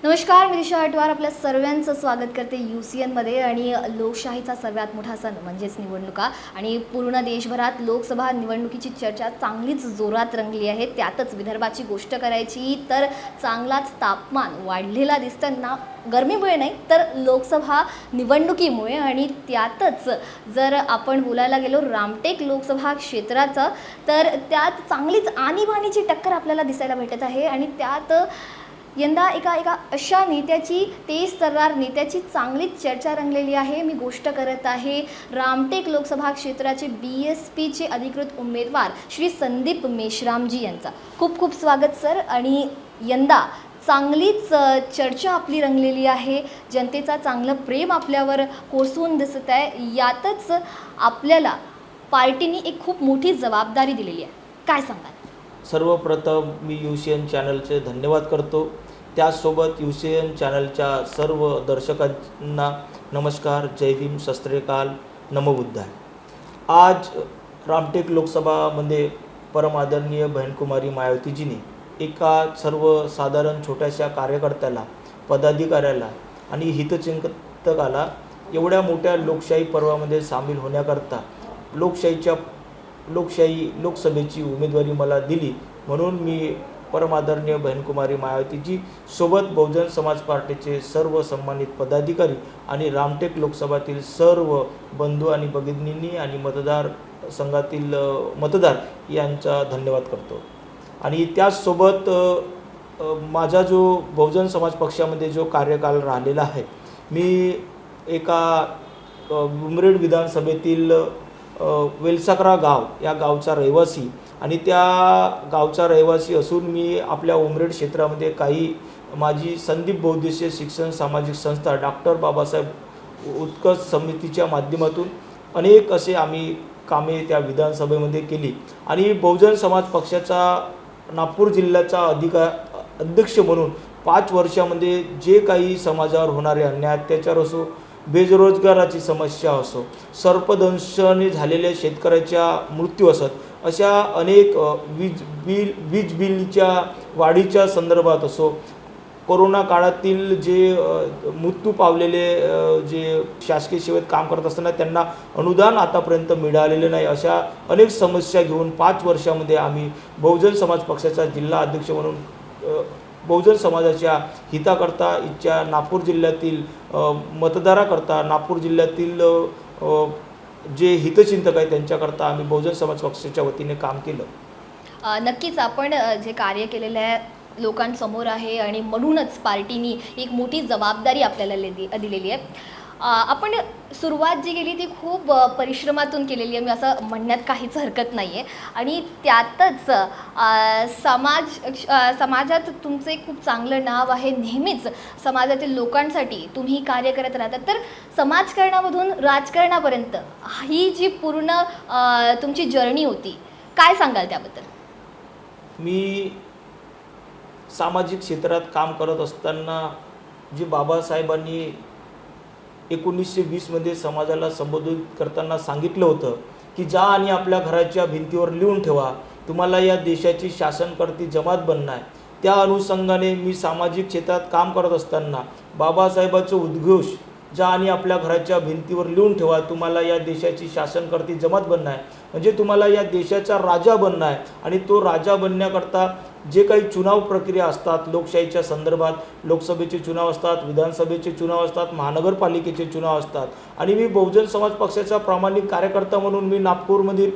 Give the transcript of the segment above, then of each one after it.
नमस्कार, मी दिशा हटवार आपल्या सर्वांचं स्वागत करते UCNमध्ये. आणि लोकशाहीचा सर्वात मोठा सण म्हणजेच निवडणुका, आणि पूर्ण देशभरात लोकसभा निवडणुकीची चर्चा चांगलीच जोरात रंगली आहे. त्यातच विदर्भाची गोष्ट करायची तर चांगलाच तापमान वाढलेला दिसतं ना, गरमीमुळे नाही तर लोकसभा निवडणुकीमुळे. आणि त्यातच जर आपण बोलायला गेलो रामटेक लोकसभा क्षेत्राचं, तर त्यात चांगलीच आणीबाणीची टक्कर आपल्याला दिसायला भेटत आहे. आणि त्यात यंदा एका अशा नेत्याची, तेज तर्रार नेत्याची चांगलीच चर्चा रंगलेली आहे. मी गोष्ट करत आहे रामटेक लोकसभा क्षेत्राचे BSPचे अधिकृत उमेदवार श्री संदीप मेश्रामजी यांचा. खूप खूप स्वागत सर. आणि यंदा चांगलीच चर्चा आपली रंगलेली आहे, जनतेचा चांगलं प्रेम आपल्यावर कोसळून दिसत आहे. यातच आपल्याला पार्टीने एक खूप मोठी जबाबदारी दिलेली आहे. काय सांगाल? सर्वप्रथम मी UCN चॅनलचे धन्यवाद करतो. त्याचसोबत UCN चॅनलच्या सर्व दर्शकांना नमस्कार, जय भीम, शस्त्र श्री अकाल, नमो बुद्धाय. आज रामटेक लोकसभामध्ये परम आदरणीय बहनकुमारी मायावतीजींनी एका सर्वसाधारण छोट्याशा कार्यकर्त्याला, पदाधिकाऱ्याला आणि हितचिंतकाला एवढ्या मोठ्या लोकशाही पर्वामध्ये सामील होण्याकरता लोकसभेची उमेदवारी मला दिली. म्हणून मी परमादरणीय बहनकुमारी मायावतीजी सोबत बहुजन समाज पार्टीचे सर्व सन्मानित पदाधिकारी आणि रामटेक लोकसभातील सर्व बंधू आणि भगिनींनी आणि मतदार संघातील मतदार यांचा धन्यवाद करतो. आणि त्याचसोबत माझा जो बहुजन समाज पक्षामध्ये जो कार्यकाल राहिलेला आहे, मी एका उमरेड विधानसभेतील वेलसाकरा गाव या गावचा रहिवासी, आणि त्या गावचा रहिवासी असून मी आपल्या उमरेड क्षेत्रामध्ये काही माझी संदीप बहुउद्देशीय शिक्षण सामाजिक संस्था डॉक्टर बाबासाहेब उत्कर्ष समितीच्या माध्यमातून अनेक असे आम्ही कामे त्या विधानसभेमध्ये केली. आणि बहुजन समाज पक्षाचा नागपूर जिल्ह्याचा अध्यक्ष म्हणून 5 वर्षामध्ये जे काही समाजावर होणारे अन्याय, अत्याचार असो, बेरोजगाराची समस्या असो, सर्पदंशाने झालेल्या शेतकऱ्याच्या मृत्यू असत, अशा अनेक वीज बिलच्या वाढीच्या संदर्भात असो, कोरोना काळातील जे मृत्यू पावलेले जे शासकीय सेवेत काम करत असताना त्यांना अनुदान आतापर्यंत मिळालेले नाही, अशा अनेक समस्या घेऊन 5 वर्षामध्ये आम्ही बहुजन समाज पक्षाचा जिल्हा अध्यक्ष म्हणून बहुजन समाजाच्या हिताकरता, इथच्या नागपूर जिल्ह्यातील मतदाराकरता, नागपूर जिल्ह्यातील जे हितचिंतक आहेत त्यांच्याकरता आम्ही बहुजन समाज पक्षाच्या वतीने काम केलं. नक्कीच आपण जे कार्य केलेलं आहे लोकांसमोर आहे, आणि म्हणूनच पार्टीनी एक मोठी जबाबदारी आपल्याला दिलेली आहे. आपण सुरुवात जी केली ती खूप परिश्रमातून केलेली आहे, मी असं म्हणण्यात काहीच हरकत नाही आहे. आणि त्यातच समाजात तुमचे खूप चांगलं नाव आहे. नेहमीच समाजातील लोकांसाठी तुम्ही कार्य करत राहतात. तर समाजकारणामधून राजकारणापर्यंत ही जी पूर्ण तुमची जर्नी होती, काय सांगाल त्याबद्दल? मी सामाजिक क्षेत्रात काम करत असताना जे बाबासाहेबांनी 1920मध्ये समाजाला संबोधित करताना सांगितलं होतं की जा आणि आपल्या घराच्या भिंतीवर लिहून ठेवा, तुम्हाला या देशाची शासनकर्ती जमात बनणं आहे. त्या अनुषंगाने मी सामाजिक क्षेत्रात काम करत असताना बाबासाहेबांचं उद्घोष जा आणि आपल्या घराच्या भिंतीवर लिहून ठेवा, तुम्हाला या देशाची शासनकर्ती जमात बनणं आहे, म्हणजे तुम्हाला या देशाचा राजा बनणं आहे. आणि तो राजा बनण्याकरता जे काही चुनाव प्रक्रिया असतात, लोकशाहीच्या संदर्भात लोकसभेचे चुनाव असतात, विधानसभेचे चुनाव असतात, महानगरपालिकेचे चुनाव असतात. आणि मी बहुजन समाज पक्षाचा प्रामाणिक कार्यकर्ता म्हणून मी नागपूरमधील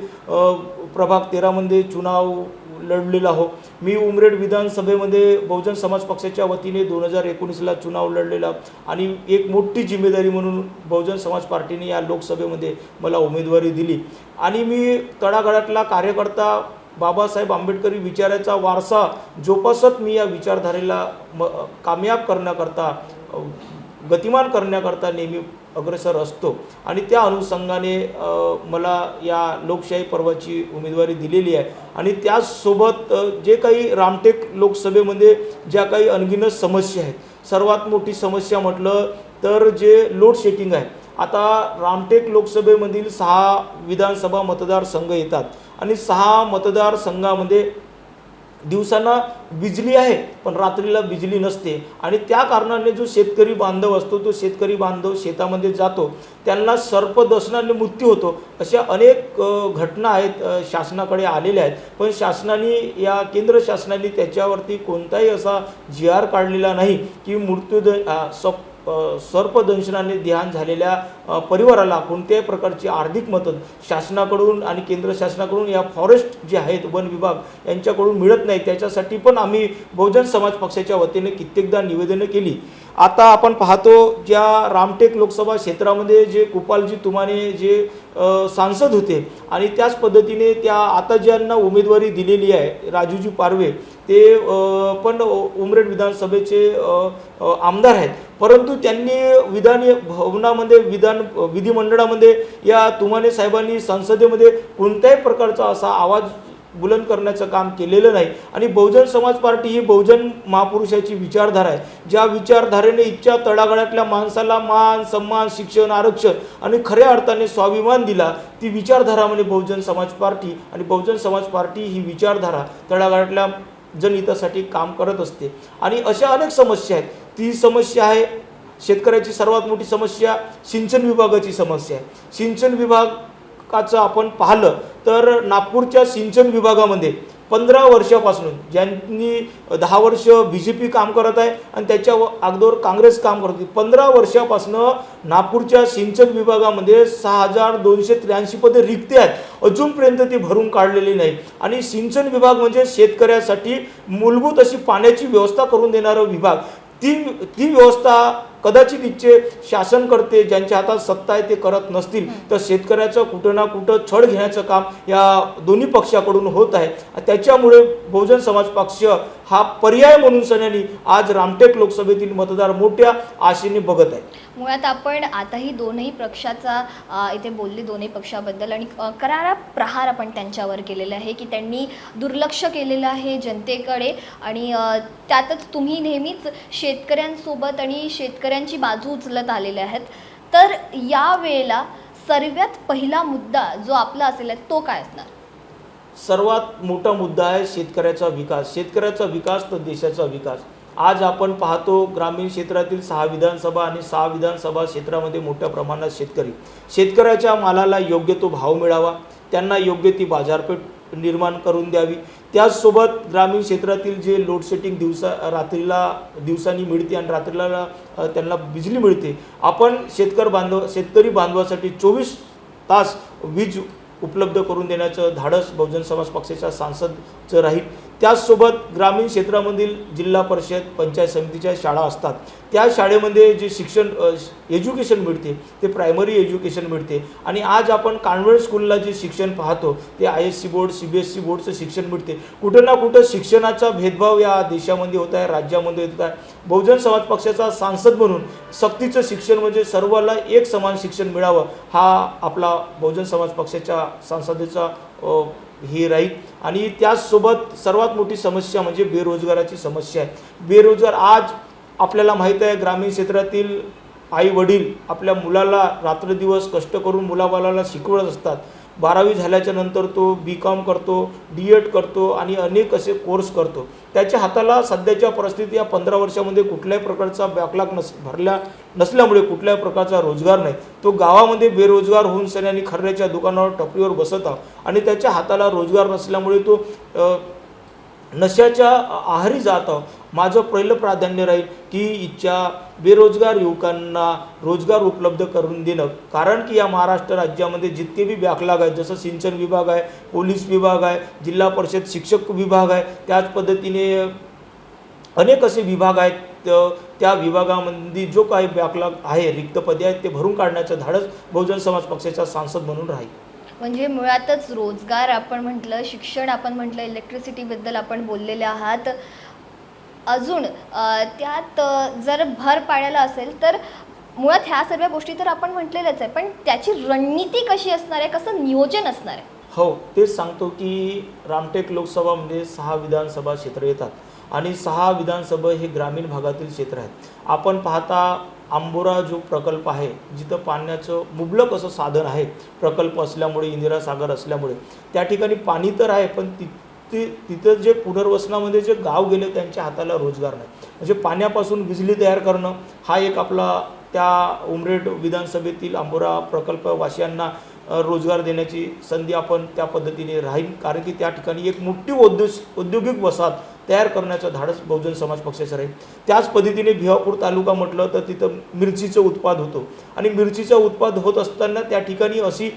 प्रभाग 13मध्ये चुनाव लढलेला हो. मी उमरेड विधानसभेमध्ये बहुजन समाज पक्षाच्या वतीने 2019ला चुनाव लढलेला, आणि एक मोठी जिम्मेदारी म्हणून बहुजन समाज पार्टीने या लोकसभेमध्ये मला उमेदवारी दिली. आणि मी तळागाळातला कार्यकर्ता, बाबासाहेब आंबेडकरी विचाराचा वारसा जोपासत मी या विचारधारेला कामयाब करण्याकरता, गतिमान करण्याकरता नेहमी अग्रेसर असतो. आणि त्या अनुषंगाने मला या लोकशाही पर्वाची उमेदवारी दिलेली आहे. आणि त्याचसोबत जे काही रामटेक लोकसभेमध्ये ज्या काही अनगिनत समस्या आहेत, सर्वात मोठी समस्या म्हटलं तर जे लोड शेडिंग आहे, आता रामटेक लोकसभेमधील 6 विधानसभा मतदारसंघ येतात आणि 6 मतदारसंघामध्ये दिवसांना बिजली आहे पण रात्रीला बिजली नसते आणि त्या कारणाने जो शेतकरी बांधव असतो तो शेतकरी बांधव शेतामध्ये जातो, त्यांना सर्पदंशनाने मृत्यू होतो. अशा अनेक घटना आहेत शासनाकडे आलेल्या आहेत, पण शासनाने या केंद्र शासनाने त्याच्यावरती कोणताही असा जी.आर. काढलेला नाही की सर्पदंशनाने देहांत झालेल्या परिवाराला कोणत्याही प्रकारची आर्थिक मदत शासनाकडून आणि केंद्र शासनाकडून या फॉरेस्ट जे आहेत वन विभाग यांच्याकडून मिळत नाही. त्याच्यासाठी पण आम्ही बहुजन समाज पक्षाच्या वतीने कित्येकदा निवेदनं केली. आता आपण पाहतो ज्या रामटेक लोकसभा क्षेत्रामध्ये जे गोपालजी तुमाने जे सांसद होते आणि त्याच पद्धतीने त्या आता ज्यांना उमेदवारी दिलेली आहे राजूजी पारवे ते पण उमरेड विधानसभेचे आमदार आहेत, परंतु त्यांनी विधान भवनामध्ये विधिमंडळामध्ये या तुमाने साहेबांनी संसदेमध्ये कोणत्याही प्रकारचा असा आवाज बुलंद करण्याचं काम केलेलं नाही. आणि बहुजन समाज पार्टी ही बहुजन महापुरुषाची विचारधारा आहे, ज्या विचारधारेने इच्छा तळागाळातल्या माणसाला मान सन्मान शिक्षण आरक्षण आणि खऱ्या अर्थाने स्वाभिमान दिला, ती विचारधारा म्हणजे बहुजन समाज पार्टी. आणि बहुजन समाज पार्टी ही विचारधारा तळागाळातल्या जनहितासाठी काम करत असते. आणि अशा अनेक समस्या आहेत. ती समस्या आहे शेतकऱ्याची सर्वात मोठी समस्या सिंचन विभागाची समस्या आहे. सिंचन विभागाचं आपण पाहिलं तर नागपूरच्या सिंचन विभागामध्ये 15 वर्षापासून ज्यांनी 10 वर्ष BJP काम करत आहे आणि त्याच्या अगोदर काँग्रेस काम करत होती, 15 वर्षापासून नागपूरच्या सिंचन विभागामध्ये 6283 पदे रिक्त आहेत, अजूनपर्यंत ती भरून काढलेली नाही. आणि सिंचन विभाग म्हणजे शेतकऱ्यासाठी मूलभूत अशी पाण्याची व्यवस्था करून देणारा विभाग. ती व्यवस्था कदाचित इच्छे शासन करते, ज्यांच्या हातात सत्ता आहे ते करत नसतील, तर शेतकऱ्याचं कुठं ना कुठं छळ घेण्याचं काम या दोन्ही पक्षाकडून होत आहे. त्याच्यामुळे बहुजन समाज पक्ष हा पर्याय म्हणून सन्यानी आज रामटेक लोकसभेतील मतदार मोठ्या आशेने बघत आहे. मुळात आपण आताही दोनही पक्षाचा इथे बोलली दोन्ही पक्षाबद्दल आणि करारा प्रहार आपण त्यांच्यावर केलेला आहे की त्यांनी दुर्लक्ष केलेलं आहे जनतेकडे आणि त्यातच तुम्ही नेहमीच शेतकऱ्यांसोबत आणि शेतकऱ्यांची बाजू उचलत आलेले आहेत. तर यावेळेला सर्वात पहिला मुद्दा जो आपला असेल तो काय असणार? सर्वात मोठा मुद्दा आहे शेतकऱ्याचा विकास. शेतकऱ्याचा विकास तर देशाचा विकास. आज आपण पाहतो ग्रामीण क्षेत्रातील 6 विधानसभा आणि 6 विधानसभा क्षेत्रामध्ये मोठ्या प्रमाणात शेतकऱ्याच्या मालाला योग्य तो भाव मिळावा, त्यांना योग्य ती बाजारपेठ निर्माण करून द्यावी. त्याचसोबत ग्रामीण क्षेत्रातील जे लोडशेडिंग दिवसांनी मिळते आणि रात्रीला त्यांना बिजली मिळते, आपण शेतकरी बांधवासाठी 24 तास वीज उपलब्ध करून देण्याचं धाडस बहुजन समाज पक्षाच्या सांसदचं राहील. त्याचसोबत ग्रामीण क्षेत्रामधील जिल्हा परिषद पंचायत समितीच्या शाळा असतात, त्या शाळेमध्ये जे एज्युकेशन मिळते ते प्रायमरी एज्युकेशन मिळते. आणि आज आपण कॉन्व्हेंट स्कूलला जे शिक्षण पाहतो ते ISC बोर्ड CBSE बोर्डचं शिक्षण मिळते. कुठं ना कुठं शिक्षणाचा भेदभाव या देशामध्ये होत आहे, राज्यामध्ये होत आहे. बहुजन समाज पक्षाचा सांसद म्हणून सक्तीचं शिक्षण म्हणजे सर्वाला एक समान शिक्षण मिळावं हा आपला बहुजन समाज पक्षाच्या सांसदेचा हे राहील. आणि त्याचसोबत सर्वात मोठी समस्या म्हणजे बेरोजगाराची समस्या आहे. बेरोजगार आज आपल्याला माहीत आहे ग्रामीण क्षेत्रातील आई वडील आपल्या मुलाला रात्रदिवस कष्ट करून मुलाबाळाला शिकवत असतात. 12वी झाल्याच्या नंतर तो BCom करतो, D.Ed करतो आणि अनेक असे कोर्स करतो. त्याच्या हाताला सध्याच्या परिस्थितीत या 15 वर्षामध्ये कुठल्याही प्रकारचा बॅकलॉग भरला नसल्यामुळे कुठल्याही प्रकारचा रोजगार नाही. तो गावामध्ये बेरोजगार होऊन सन्यानी खर्याच्या दुकानावर टपरीवर बसत आहे आणि त्याच्या हाताला रोजगार नसल्यामुळे तो नशाच्या आहारी जात आहे. माझं पहिलं प्राधान्य राहील की इच्छा बेरोजगार युवकांना रोजगार उपलब्ध करून देणं. कारण की या महाराष्ट्र राज्यामध्ये जितके बी बॅकलॉग आहेत, जसं सिंचन विभाग आहे, पोलीस विभाग आहे, जिल्हा परिषद शिक्षक विभाग आहे, त्याच पद्धतीने अनेक असे विभाग आहेत. त्या विभागामध्ये जो काही बॅकलॉग आहे, रिक्त पदे आहेत, ते भरून काढण्याचं धाडस बहुजन समाज पक्षाचा सांसद म्हणून राहील. म्हणजे मुळातच रोजगार आपण म्हटलं, शिक्षण आपण म्हटलं, इलेक्ट्रिसिटीबद्दल आपण बोललेले आहात. अजून त्यात जर भर पाडायला असेल तर मुळात ह्या सर्व गोष्टी तर आपण म्हटलेल्याच आहे, पण त्याची रणनीती कशी असणार आहे, कसं नियोजन असणार आहे? हो, तेच सांगतो की रामटेक लोकसभामध्ये 6 विधानसभा क्षेत्र येतात आणि 6 विधानसभा हे ग्रामीण भागातील क्षेत्र आहेत. आपण पाहता आंबोरा जो प्रकल्प आहे, जिथं पाण्याचं मुबलक असं साधन आहे, प्रकल्प असल्यामुळे, इंदिरा सागर असल्यामुळे त्या ठिकाणी पाणी तर आहे, पण तिथं जे पुनर्वसनामध्ये जे गाव गेले त्यांच्या हाताला रोजगार नाही. म्हणजे पाण्यापासून बिजली तयार करणं हा एक आपला त्या उमरेड विधानसभेतील आंबोरा प्रकल्पवासियांना रोजगार देण्याची संधी आपण त्या पद्धतीने राहील. कारण की त्या ठिकाणी एक मोठी औद्योगिक वसाहत तयार करण्याचं धाडस बहुजन समाज पक्षाचं राहील. त्याच पद्धतीने भिवापूर तालुका म्हटलं तर तिथं मिरचीचं उत्पाद होतो आणि मिरचीचं उत्पाद होत असताना त्या ठिकाणी अशी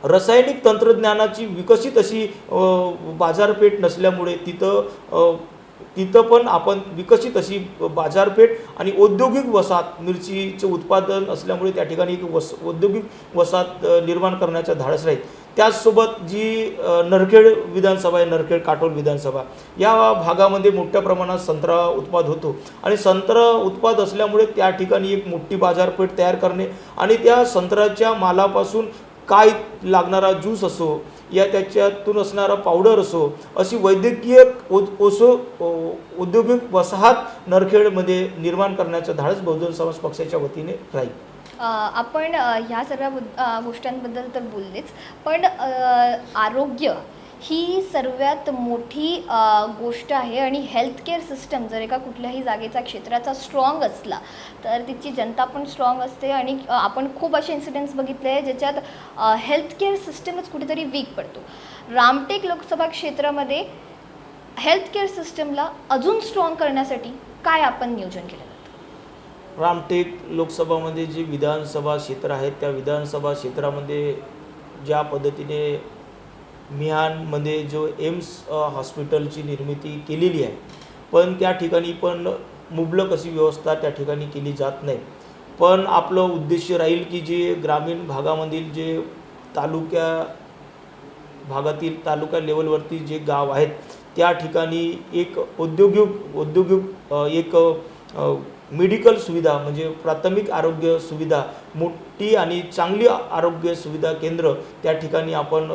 रासायनिक तंत्रज्ञानाची विकसित अशी बाजारपेठ नसल्यामुळे तिथं पण आपण विकसित अशी बाजारपेठ आणि औद्योगिक वसाहत मिरचीचे उत्पादन असल्यामुळे त्या ठिकाणी एक औद्योगिक वसाहत निर्माण करण्याचा धाडस राहील. त्याचसोबत जी नरखेड विधानसभा आहे, नरखेड काटोल विधानसभा, या भागामध्ये मोठ्या प्रमाणात संत्रा उत्पाद होतो आणि संत्रा उत्पाद असल्यामुळे त्या ठिकाणी एक मोठी बाजारपेठ तयार करणे आणि त्या संत्र्याच्या मालापासून काय लागणारा ज्यूस असो या त्याच्यातून असणारा पावडर असो, अशी वैद्यकीय औद्योगिक वसाहत नरखेडमध्ये निर्माण करण्याचं धाडस बहुजन समाज पक्षाच्या वतीने राहील. आपण ह्या सर्व गोष्टींबद्दल तर बोललेच, पण आरोग्य ही सर्वात मोठी गोष्ट आहे आणि हेल्थकेअर सिस्टम जर एका कुठल्याही जागेचा क्षेत्राचा स्ट्रॉंग असला तर तिची जनता पण स्ट्रॉंग असते. आणि आपण खूप असे इन्सिडेंट्स बघितले आहे ज्याच्यात हेल्थकेअर सिस्टमच कुठेतरी वीक पडतो. रामटेक लोकसभा क्षेत्रामध्ये हेल्थकेअर सिस्टमला अजून स्ट्रॉंग करण्यासाठी काय आपण नियोजन केलं जातं? रामटेक लोकसभामध्ये जी विधानसभा क्षेत्र आहेत त्या विधानसभा क्षेत्रामध्ये ज्या पद्धतीने मिहानमध्ये जो एम्स हॉस्पिटलची निर्मिती केलेली आहे, पण त्या ठिकाणी पण मुबलक अशी व्यवस्था त्या ठिकाणी केली जात नाही. पण आपलं उद्देश राहील की जे ग्रामीण भागामधील जे तालुका लेवलवरती जे गाव आहेत त्या ठिकाणी एक औद्योगिक एक मेडिकल सुविधा म्हणजे प्राथमिक आरोग्य सुविधा, मोठी आणि चांगली आरोग्य सुविधा केंद्र त्या ठिकाणी आपण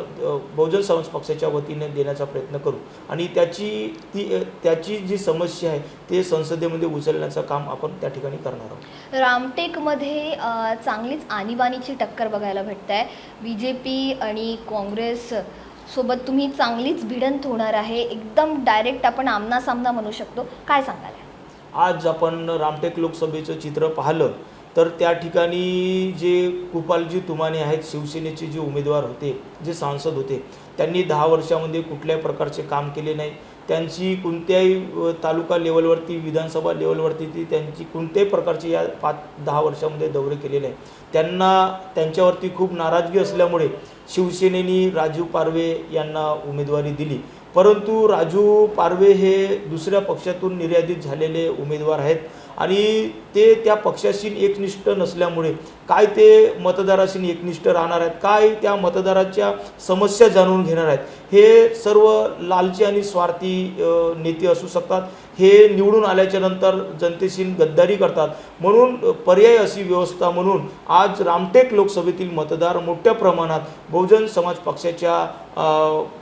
बहुजन समाज पक्षाच्या वतीने देण्याचा प्रयत्न करू आणि त्याची जी समस्या आहे ते संसदेमध्ये उचलण्याचं काम आपण त्या ठिकाणी करणार आहोत. रामटेकमध्ये चांगलीच आणीबाणीची टक्कर बघायला भेटत आहे. BJP आणि काँग्रेस सोबत तुम्ही चांगलीच भिडंत होणार आहे, एकदम डायरेक्ट आपण आमनासामना म्हणू शकतो. काय सांगाल? आज आपण रामटेक लोकसभेचं चित्र पाहिलं तर त्या ठिकाणी जे कुपालजी तुमाने आहेत, शिवसेनेचे जे उमेदवार होते, जे सांसद होते, त्यांनी 10 वर्षामध्ये कुठल्याही प्रकारचे काम केले नाही. त्यांची कोणत्याही तालुका लेवलवरती, विधानसभा लेवलवरती त्यांची कोणत्याही प्रकारचे या 5-10 वर्षामध्ये दौरे केलेले आहे. त्यांच्यावरती खूप नाराजगी असल्यामुळे शिवसेनेने राजू पारवे यांना उमेदवारी दिली. परंतु राजू पारवे हे दुसऱ्या पक्षातून निर्यातित झालेले उमेदवार आहेत आणि ते त्या पक्षाशी एकनिष्ठ नसल्यामुळे काय ते मतदाराशी एकनिष्ठ राहणार आहेत, काय त्या मतदाराच्या समस्या जाणून घेणार आहेत, हे सर्व लालची आणि स्वार्थी नेते असू शकतात. हे निवडून आल्याच्या नंतर जनतेशी गद्दारी करतात. म्हणून पर्याय अशी व्यवस्था म्हणून आज रामटेक लोकसभेतील मतदार मोठ्या प्रमाणात बहुजन समाज पक्षाच्या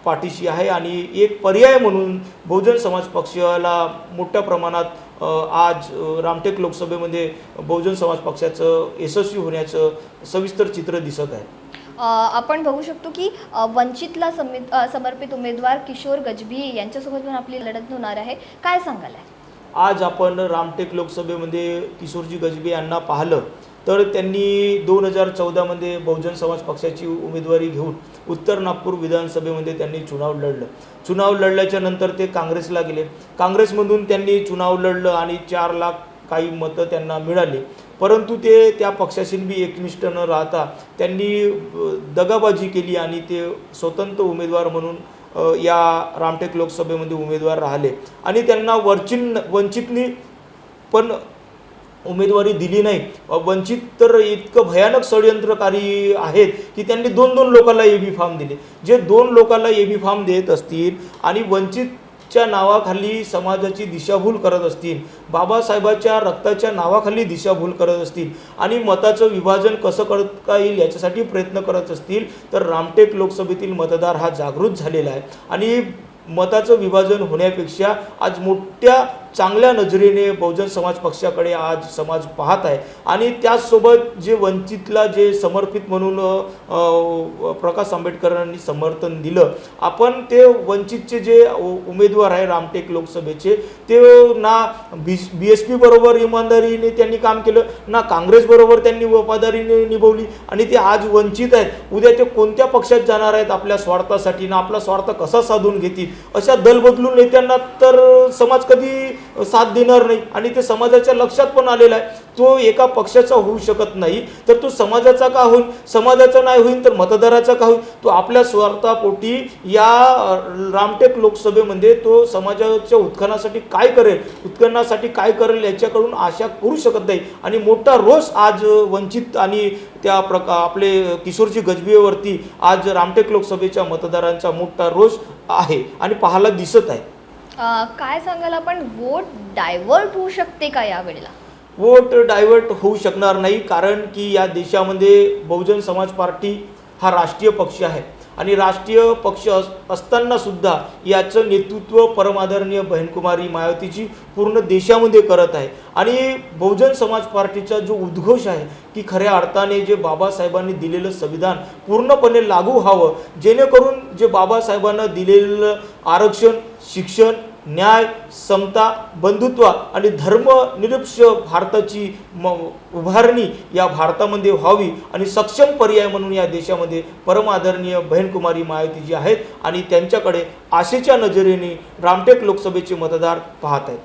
पाठीशी आहे आणि एक पर्याय म्हणून बहुजन समाज पक्षाला मोठ्या प्रमाणात आज रामटेक लोकसभेमध्ये बहुजन समाज पक्षाचं यशस्वी होण्याचं सविस्तर चित्र दिसत आहे. आपण बघू शकतो की वंचितला समर्पित उमेदवार किशोर गजभी यांच्यासोबत पण आपली लढत होणार आहे. काय सांगाल? आज आपण रामटेक लोकसभेमध्ये किशोरजी गजभी यांना पाहिलं तर त्यांनी 2014मध्ये बहुजन समाज पक्षाची उमेदवारी घेऊन उत्तर नागपूर विधानसभेमध्ये त्यांनी चुनाव लढल्याच्या नंतर ते काँग्रेसला गेले. काँग्रेसमधून त्यांनी चुनाव लढलं आणि 4 लाख काही मतं त्यांना मिळाली. परंतु ते त्या पक्षाशी बी एकनिष्ठ न राहता त्यांनी दगाबाजी केली आणि ते स्वतंत्र उमेदवार म्हणून या रामटेक लोकसभेमध्ये उमेदवार राहिले आणि त्यांना वंचितनी पण उमेदवारी दिली नाही. वंचित तर इतकं भयानक षडयंत्रकारी आहेत की त्यांनी 2-2 लोकांना AB फॉर्म दिले. जे 2 लोकांना AB फॉर्म देत असतील आणि वंचितच्या नावाखाली समाजाची दिशाभूल करत असतील, बाबासाहेबाच्या रक्ताच्या नावाखाली दिशाभूल करत असतील आणि मताचं विभाजन कसं करता येईल याच्यासाठी प्रयत्न करत असतील तर रामटेक लोकसभेतील मतदार हा जागृत झालेला आहे आणि मताचं विभाजन होण्यापेक्षा आज मोठ्या चांगल्या नजरेने बहुजन समाज पक्षाकडे आज समाज पाहत आहे आणि त्याचसोबत जे वंचितला जे समर्पित म्हणून प्रकाश आंबेडकरांनी समर्थन दिलं, आपण ते वंचितचे जे उमेदवार आहे रामटेक लोकसभेचे, ते ना BSP बरोबर इमानदारीने त्यांनी काम केलं, ना काँग्रेस बरोबर त्यांनी वफादारीने निभवली आणि ते आज वंचित आहेत. उद्या ते कोणत्या पक्षात जाणार आहेत आपल्या स्वार्थासाठी, ना आपला स्वार्थ कसा साधून घेतील, अशा दल बदलून नेत्यांना तर समाज कधी साथ देणार नाही आणि ते समाजाच्या लक्षात पण आलेला आहे. तो एका पक्षाचा होऊ शकत नाही तर तो समाजाचा का होईल, समाजाचा नाही होईल तर मतदाराचा का होईल. तो आपल्या स्वार्थापोटी या रामटेक लोकसभेमध्ये तो समाजाच्या उत्थानासाठी काय करेल, उत्खननासाठी काय करेल याच्याकडून आशा करू शकत नाही आणि मोठा रोष आज वंचित आणि त्या आपले किशोरजी गजबीवरती आज रामटेक लोकसभेच्या मतदारांचा मोठा रोष आहे आणि पाहायला दिसत आहे. काय सांगाल आपण, वोट डायव्हर्ट होऊ शकते का यावेळेला? वोट डायव्हर्ट होऊ शकणार नाही, कारण की या देशामध्ये बहुजन समाज पार्टी हा राष्ट्रीय पक्ष आहे आणि राष्ट्रीय पक्ष असताना सुद्धा याचं नेतृत्व परमादरणीय बहनकुमारी मायावतीजी पूर्ण देशामध्ये करत आहे आणि बहुजन समाज पार्टीचा जो उद्घोष आहे की खऱ्या अर्थाने जे बाबासाहेबांनी दिलेलं संविधान पूर्णपणे लागू व्हावं, जेणेकरून जे बाबासाहेबांना दिलेलं आरक्षण, शिक्षण, न्याय, समता, बंधुत्व आणि धर्मनिरपेक्ष भारताची उभारणी या भारतामध्ये व्हावी आणि सक्षम पर्याय म्हणून या देशामध्ये परमादरणीय बहनकुमारी मायावती जी आहेत आणि त्यांच्याकडे आशेच्या नजरेने रामटेक लोकसभेचे मतदार पाहत आहेत.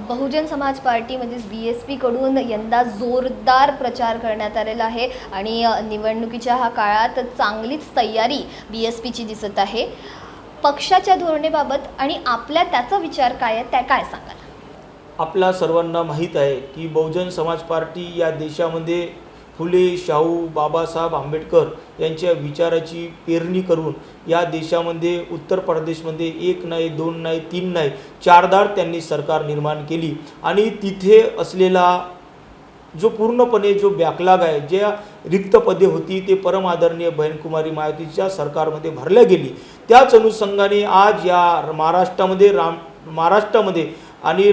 बहुजन समाज पार्टी म्हणजेच BSP कडून यंदा जोरदार प्रचार करण्यात आलेला आहे आणि निवडणुकीच्या हा काळात चांगलीच तयारी BSPची दिसत आहे. पक्षाच्या धोरणेबाबत आणि आपल्या त्याचा विचार काय आहे, त्या काय सांगाल? आपल्या सर्वांना माहीत आहे की बहुजन समाज पार्टी या देशामध्ये फुले, शाहू, बाबासाहेब आंबेडकर यांच्या विचाराची पेरणी करून या देशामध्ये उत्तर प्रदेशमध्ये 1 नाही 2 नाही 3 नाही 4 दार त्यांनी सरकार निर्माण केली आणि तिथे असलेला जो पूर्णपणे जो बॅकलॉग आहे, ज्या रिक्त पदे होती ते परमादरणीय बहनकुमारी मायावतीच्या सरकारमध्ये भरल्या गेली. त्याच अनुषंगाने आज या महाराष्ट्रामध्ये आणि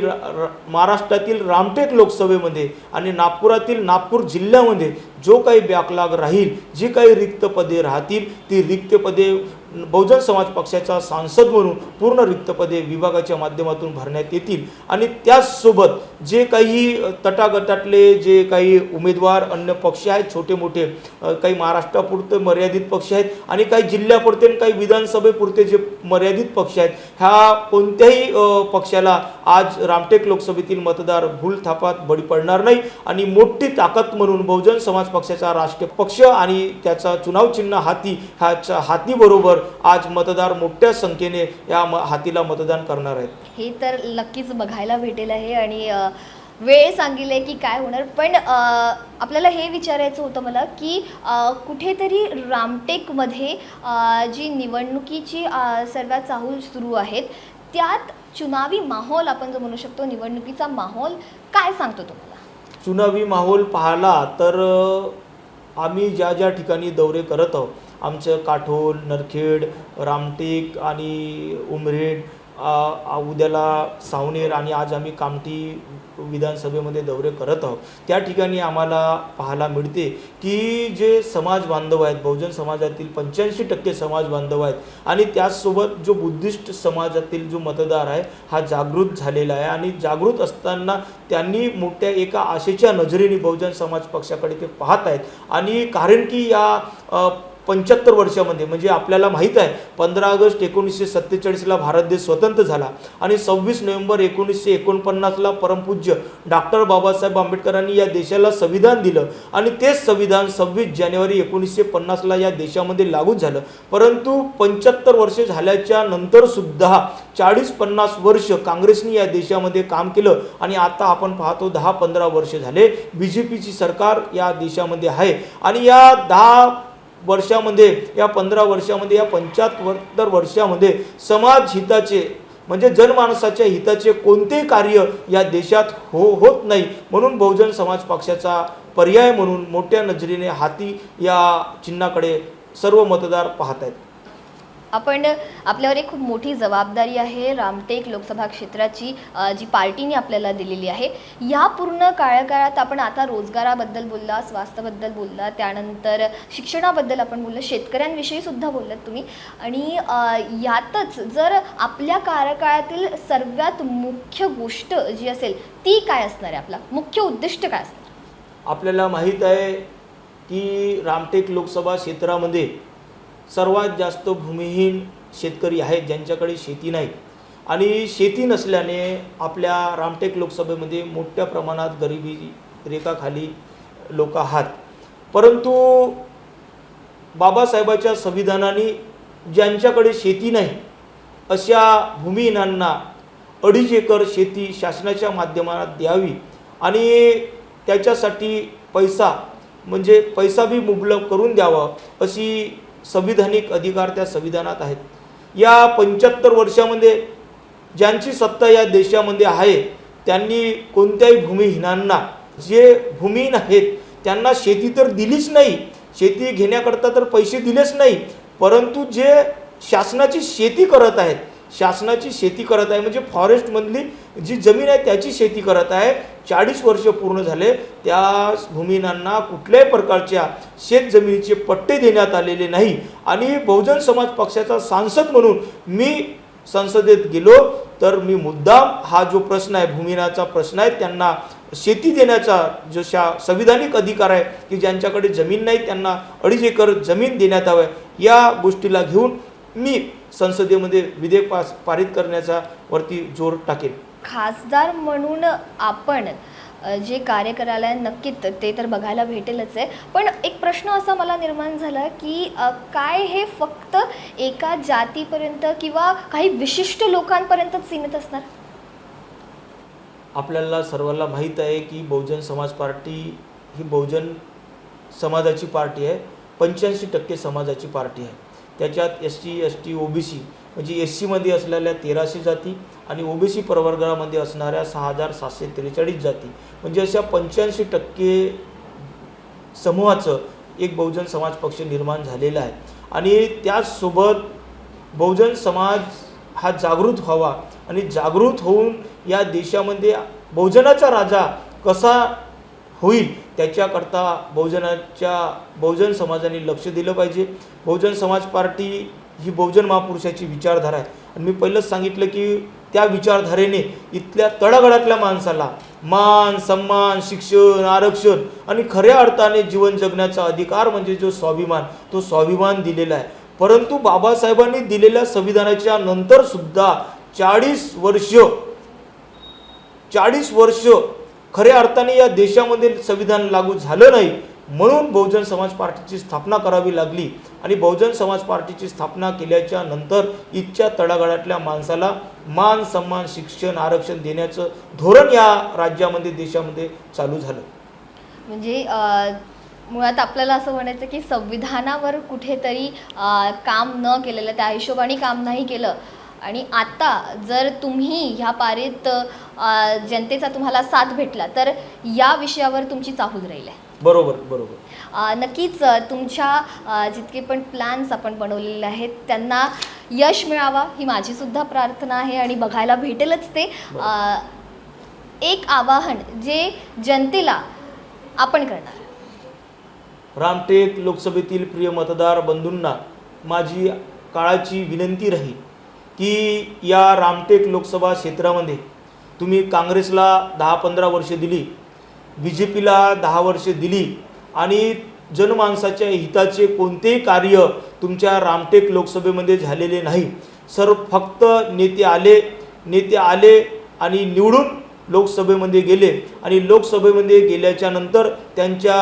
महाराष्ट्रातील रामटेक लोकसभेमध्ये आणि नागपुरातील नागपूर जिल्ह्यामध्ये जो काही बॅकलॉग राहील, जी काही रिक्त पदे राहतील, ती रिक्त पदे बहुजन समाज पक्षाचा सांसद म्हणून पूर्ण रिक्त पदे विभागाच्या माध्यमातून भरण्यात येतील आणि त्याचसोबत जे काही तटागटातले जे काही उमेदवार अन्य पक्ष आहेत, छोटे मोठे, काही महाराष्ट्रापुरते मर्यादित पक्ष आहेत आणि काही जिल्ह्यापुरते आणि काही विधानसभेपुरते जे मर्यादित पक्ष आहेत, ह्या कोणत्याही पक्षाला आज रामटेक लोकसभेतील मतदार भूलथापात बळी पडणार नाही आणि मोठी ताकद म्हणून बहुजन समाज पक्षाचा राष्ट्रीय पक्ष आणि त्याचा चुनाव चिन्ह हाती, ह्याच्या हातीबरोबर आज मतदार मोठ्या संख्येने या हातीला मतदान करणार आहेत. हे तर नक्कीच बघायला भेटेल आहे आणि वेळ सांगितले की काय होणार. पण आपल्याला हे विचारायचं होतं मला की कुठेतरी रामटेकमध्ये जी निवडणुकीची सर्वात चाहूल सुरू आहेत, त्यात चुनावी माहोल आपण जो म्हणू शकतो, निवडणुकीचा माहोल काय सांगतो तुम्हाला? चुनावी माहोल पाहिला तर आम्ही ज्या ज्या ठिकाणी दौरे करत आहोत, आमचं काठोल, नरखेड, रामटेक आणि उमरेड, उद्याला सावनेर आणि आज आम्ही कामठी विधानसभेमध्ये दौरे करत आहोत. त्या ठिकाणी आम्हाला पाहायला मिळते की जे समाज बांधव आहेत, बहुजन समाजातील 85% समाज बांधव आहेत आणि त्याचसोबत जो बुद्धिस्ट समाजातील जो मतदार आहे हा जागृत झालेला आहे आणि जागृत असताना त्यांनी मोठ्या एका आशेच्या नजरेने बहुजन समाज पक्षाकडे ते पाहत आहेत आणि कारण की या 75 वर्षामध्ये म्हणजे आपल्याला माहीत आहे 15 ऑगस्ट 1947ला भारत देश स्वतंत्र झाला आणि 26 नोव्हेंबर 1949ला परमपूज्य डॉक्टर बाबासाहेब आंबेडकरांनी या देशाला संविधान दिलं आणि तेच संविधान 26 जानेवारी 1950ला या देशामध्ये लागू झालं. परंतु 75 वर्ष झाल्याच्या नंतर सुद्धा 40-50 वर्ष काँग्रेसने या देशामध्ये काम केलं आणि आता आपण पाहतो 10-15 वर्ष झाले BJPची सरकार या देशामध्ये आहे आणि या 10 वर्षामध्ये, या 15 वर्षामध्ये, या 75 वर्षामध्ये समाज हिताचे म्हणजे जनमानसाच्या हिताचे कोणतेही कार्य या देशात होत नाही. म्हणून बहुजन समाज पक्षाचा पर्याय म्हणून मोठ्या नजरेने हाती या चिन्हाकडे सर्व मतदार पाहत आहेत. आपण आपल्यावर एक खूप मोठी जबाबदारी आहे रामटेक लोकसभा क्षेत्राची जी पार्टीने आपल्याला दिलेली आहे. या पूर्ण काळात आपण आता रोजगाराबद्दल बोलला, स्वास्थ्याबद्दल बोलला, त्यानंतर शिक्षणाबद्दल आपण बोललं, शेतकऱ्यांविषयी सुद्धा बोललात तुम्ही. आणि यातच जर आपल्या कार्यकाळातील सर्वात मुख्य गोष्ट जी असेल ती काय असणार आहे, आपला मुख्य उद्दिष्ट काय असणार? आपल्याला माहीत आहे की रामटेक लोकसभा क्षेत्रामध्ये सर्वात जास्त भूमिहीन शेतकरी आहेत, ज्यांच्याकडे शेती नाही. आणि शेती नसल्याने आपल्या रामटेक लोकसभेमध्ये मोठ्या प्रमाणात गरिबी रेखाखाली लोक आहात. परंतु बाबासाहेबांच्या संविधानाने ज्यांच्याकडे शेती नाही अशा भूमिहीनांना 2.5 एकर शेती शासनाच्या माध्यमात द्यावी आणि त्याच्यासाठी पैसा बी मुबलक करून द्यावा अशी संविधानिक अधिकार त्या संविधानात आहेत. या 75 वर्षामध्ये ज्यांची सत्ता या देशामध्ये आहे त्यांनी कोणत्याही भूमिहीनांना, जे भूमिहीन आहेत त्यांना शेती तर दिलीच नाही, शेती घेण्याकरता तर पैसे दिलेच नाही, परंतु जे शासनाची शेती करत आहे म्हणजे फॉरेस्टमधली जी जमीन आहे त्याची शेती करत आहे, 40 वर्ष पूर्ण झाले, त्या भूमिहीनांना कुठल्याही प्रकारच्या शेत जमिनीचे पट्टे देण्यात आलेले नाही. आणि बहुजन समाज पक्षाचा सांसद म्हणून मी संसदेत गेलो तर मी मुद्दाम हा जो प्रश्न आहे, भूमिहीनाचा प्रश्न आहे, त्यांना शेती देण्याचा जो संविधानिक अधिकार आहे की ज्यांच्याकडे जमीन नाही त्यांना 2.5 एकर जमीन देण्यात यावी, या गोष्टीला घेऊन मी संसदेमध्ये विधेयक पारित करण्याचा वरती जोर टाकेन. खासदार म्हणून आपण जे कार्य करायला आहे नक्कीच ते तर बघायला भेटेलच आहे. पण एक प्रश्न असा मला निर्माण झाला की काय हे फक्त एका जातीपर्यंत किंवा काही विशिष्ट लोकांपर्यंतच सीमित असणार? आपल्याला सर्वांना माहीत आहे की बहुजन समाज पार्टी ही बहुजन समाजाची पार्टी आहे, 85% समाजाची पार्टी आहे. त्याच्यात SC, ST, OBC म्हणजे SCमध्ये असलेल्या 1300 जाती आणि OBC प्रवर्गामध्ये असणाऱ्या 6743 जाती, म्हणजे अशा 85% समूहाचं एक बहुजन समाज पक्ष निर्माण झालेला आहे. आणि त्याचसोबत बहुजन समाज हा जागृत व्हावा आणि जागृत होऊन या देशामध्ये बहुजनाचा राजा कसा होईल त्याच्याकरता बहुजन समाजाने लक्ष दिलं पाहिजे. बहुजन समाज पार्टी ही बहुजन महापुरुषाची विचारधारा आहे आणि मी पहिलंच सांगितलं की त्या विचारधारेने इथल्या तळागाळातल्या माणसाला मान, सन्मान, शिक्षण, आरक्षण आणि खऱ्या अर्थाने जीवन जगण्याचा अधिकार म्हणजे जो स्वाभिमान, तो स्वाभिमान दिलेला आहे. परंतु बाबासाहेबांनी दिलेल्या संविधानाच्या नंतर सुद्धा 40 वर्ष खऱ्या अर्थाने या देशामध्ये संविधान लागू झालं नाही, म्हणून बहुजन समाज पार्टीची स्थापना करावी लागली. आणि बहुजन समाज पार्टीची स्थापना केल्याच्या नंतर इथच्या तळागाळातल्या माणसाला मान, सन्मान, शिक्षण, आरक्षण देण्याचं धोरण या राज्यामध्ये, देशामध्ये चालू झालं. म्हणजे मुळात आपल्याला असं म्हणायचं की संविधानावर कुठेतरी काम न केलेलं, त्या हिशोबाने काम नाही केलं. आणि आता जर तुम्ही ह्या पारीत जनतेचा तुम्हाला साथ भेटला तर या विषयावर तुमची चाहूल राहील आहे. बरोबर. नक्कीच तुमच्या जितके पण प्लॅन्स आपण बनवलेले आहेत त्यांना यश मिळावा ही माझी सुद्धा प्रार्थना आहे आणि बघायला भेटेलच ते. एक आवाहन जे जनतेला आपण करणार. रामटेक लोकसभेतील प्रिय मतदार बंधूंना माझी काळाची विनंती राहील की या रामटेक लोकसभा क्षेत्रामध्ये तुम्ही काँग्रेसला 10-15 वर्षे दिली, BJPला 10 वर्षे दिली आणि जनमानसाच्या हिताचे कोणतेही कार्य तुमच्या रामटेक लोकसभेमध्ये झालेले नाही. फक्त नेते आले आणि निवडून लोकसभेमध्ये गेले आणि लोकसभेमध्ये गेल्याच्या नंतर त्यांच्या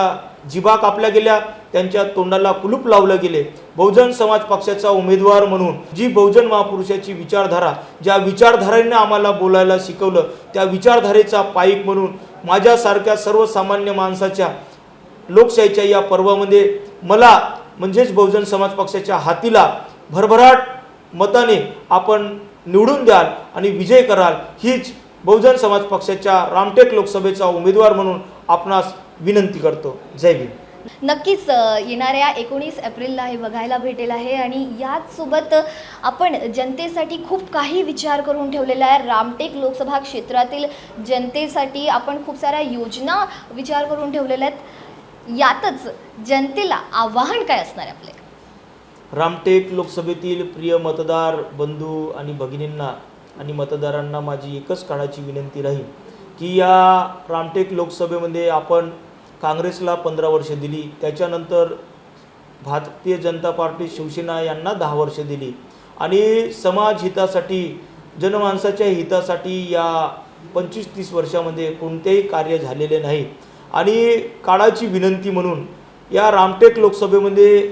जिभा कापल्या गेल्या, त्यांच्या तोंडाला कुलूप लावलं गेले. बहुजन समाज पक्षाचा उमेदवार म्हणून जी बहुजन महापुरुषाची विचारधारा, ज्या विचारधारेने आम्हाला बोलायला शिकवलं, त्या विचारधारेचा पाईक म्हणून माझ्यासारख्या सर्वसामान्य माणसाच्या लोकशाहीच्या या पर्वामध्ये मला म्हणजेच बहुजन समाज पक्षाच्या हातीला भरभराट मताने आपण निवडून द्याल आणि विजय कराल, हीच बहुजन समाज पक्षाच्या रामटेक लोकसभेचा उमेदवार म्हणून आपणास विनंती करतो. जय भीम. नक्कीच येणाऱ्या 19 एप्रिलला हे बघायला भेटेल आहे आणि याचसोबत आपण जनतेसाठी खूप काही विचार करून ठेवलेला आहे. रामटेक लोकसभा क्षेत्रातील जनतेसाठी आपण खूप साऱ्या योजना विचार करून ठेवलेल्या आहेत. यातच जनतेला आव्हान काय असणार आहे आपले? रामटेक लोकसभेतील प्रिय मतदार बंधू आणि भगिनींना आणि मतदारांना माझी एकच काळाची विनंती राहील की या रामटेक लोकसभेमध्ये आपण काँग्रेसला 15 वर्ष दिली, त्याच्यानंतर भारतीय जनता पार्टी शिवसेना यांना 10 वर्ष दिली आणि समाज हितासाठी जनमानसाच्या हितासाठी या 25-30 वर्षामध्ये कोणतेही कार्य झालेले नाही. आणि काळाची विनंती म्हणून या रामटेक लोकसभेमध्ये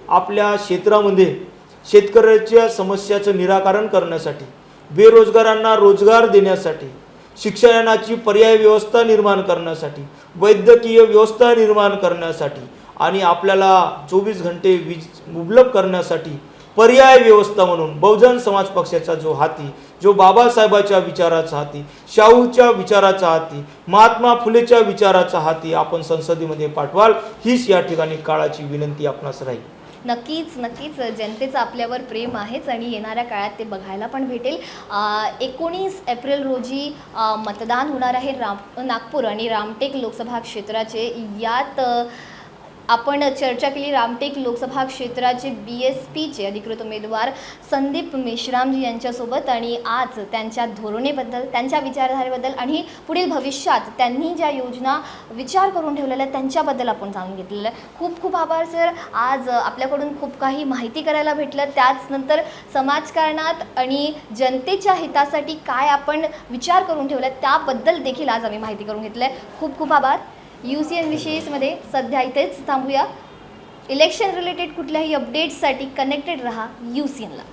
आपल्या क्षेत्रामध्ये शेतकऱ्याच्या समस्याचं निराकरण करण्यासाठी, बेरोजगारांना रोजगार देण्यासाठी, शिक्षणाची पर्याय व्यवस्था निर्माण करण्यासाठी, वैद्यकीय व्यवस्था निर्माण करण्यासाठी आणि आपल्याला 24 घंटे वीज मुबलक करण्यासाठी पर्याय व्यवस्था म्हणून बहुजन समाज पक्षाचा जो हाती, जो बाबासाहेबाच्या विचाराचा हाती, शाहूच्या विचाराचा हाती, महात्मा फुलेच्या विचाराचा हाती आपण संसदेमध्ये पाठवाल, हीच या ठिकाणी काळाची विनंती आपणास राहील. नक्कीच जनतेचं आपल्यावर प्रेम आहेच आणि येणाऱ्या काळात ते बघायला पण भेटेल. 19 एप्रिल रोजी मतदान होणार आहे नागपूर आणि रामटेक लोकसभा क्षेत्राचे. यात आपण चर्चा केली रामटेक लोकसभा क्षेत्राचे BSPचे अधिकृत उमेदवार संदीप मेश्रामजी यांच्यासोबत आणि आज त्यांच्या धोरणेबद्दल, त्यांच्या विचारधारेबद्दल आणि पुढील भविष्यात त्यांनी ज्या योजना विचार करून ठेवलेल्या आहेत त्यांच्याबद्दल आपण जाणून घेतलेलं आहे. खूप खूप आभार सर. आज आपल्याकडून खूप काही माहिती करायला भेटलं. त्याचनंतर समाजकारणात आणि जनतेच्या हितासाठी काय आपण विचार करून ठेवला त्याबद्दल देखील आज आम्ही माहिती करून घेतलं आहे. खूप खूप आभार. UCN विशेषमध्ये सध्या इथेच थांबूया. इलेक्शन रिलेटेड कुठल्याही अपडेट्ससाठी कनेक्टेड रहा UCNला.